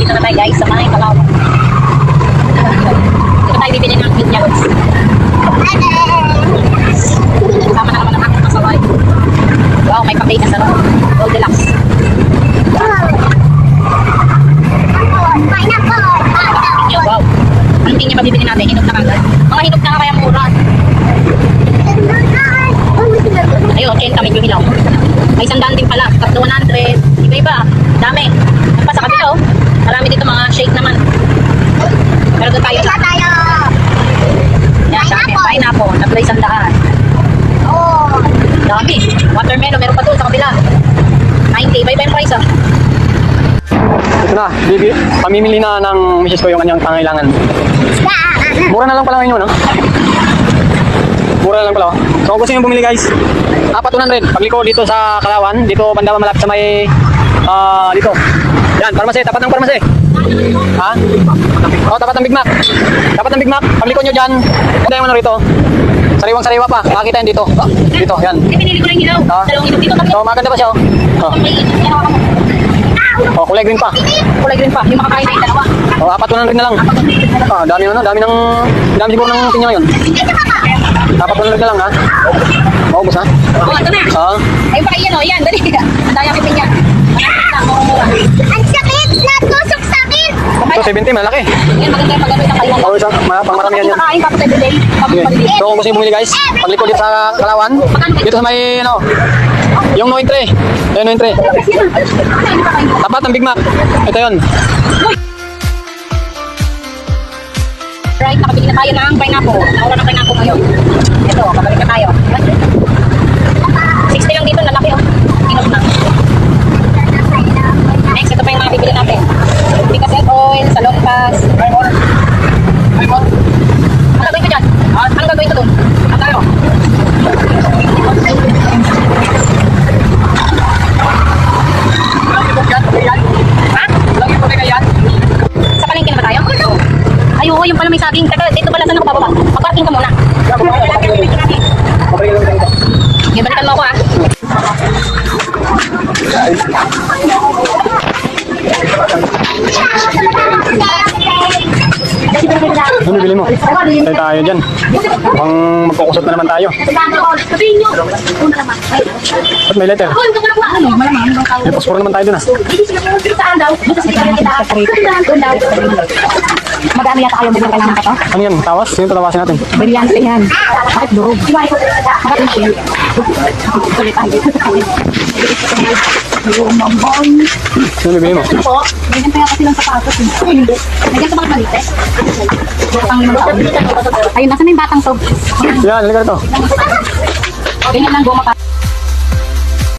Dito na tayo guys, sa mga Calao. Dito tayo bibili ng meat niya guys. Kasama na naman ang aking kasaway. Wow, may pang-bake na sarap. Gold Deluxe. Wow. Ang tingin mabibili natin, hinog na kagad. Mga hinog na kaya mura. Ayun, 80 medyo hilaw. May sandaan din pala, tatlo 100. Iba-iba, dami. At pa sa kabila, oh. Marami dito mga shake naman. Pero doon tayo. Yan, sa akin, pineapple, tatlo 100. Dami. Watermelon, meron pa doon sa kabila. 90, iba-iba yung price, ah. Ito na, pamimili na ng misis ko yung kanyang pangailangan. Mura na lang pala ngayon, no? Mura na lang pala. So kung gusto nyo bumili guys, 400. Pagliko dito sa Kalawan, dito banda malapit sa may, dito. Yan, Parmase, tapat ng Parmase. Ha? O, tapat ng Big Mac. Tapat ng Big Mac, pagliko nyo dyan, ganda yung ano rito. Sariwang-sariwa pa, makakita yan dito. Dito, yan. Pinili ko na yung hilaw. Dalawang hinog dito. So maganda pa siya, oh. Oh, kulay green pa. Kulay green pa, yung makakain na yung dalawa. Oh, 400 na lang. Dami siguro ng pinya ngayon. 400 na lang, ha? Maubos, ha? Oh, ito na. Ayun pa kayo, no? Yan, dali. Ang daya kipin niya. Ang sakit! Natusok sa akin! Ito, 70, malaki. Yan, maganda yung paggamit ng kaliwan. Oh, pang marami yan yan. Makakain, tapos every day. Tapos Okay. maliliit. So kung gusto nyo bumili guys, pagliko dito sa Kalawan, dito sa may, ano, yung no entry. Ayun, no entry. Tapat ng Big Mac. Ito yun. Right, nakabili na tayo ng pineapple. Nauna ng pineapple ngayon. Ito, kabalik na tayo. 60 lang dito, lalaki oh. Inog na. Next, ito pa yung mga bibili natin. Picassel oil, salonpas, armor. Ano gagawin ko dyan? Ano gagawin ko dun? Ang tayo. Ha? Sa palengke na ba tayo? Ay, oo, yung pala may saging. Teka, dito pala saan ako bababa? Paparking ka muna. Okay, balikan mo ako ah. Ano bibili mo? Tayo tayo dyan. Mukhang magkukusot na naman tayo. Ba't may letter? May pasporo naman tayo dun ah. Magano yata kayo bigyan kailangan ka to? Ano yan? Tawas? Sino tatawasin natin? Brilyante yan. Bakit durog? Bakit hindi? Ano bibili mo? Po, ganyan kaya kasi lang sapatos. Hindi. Nagyan sa mga malites. Ayun, nasa na yung batang to? Yan, halika rito. Ganyan lang, goma pa.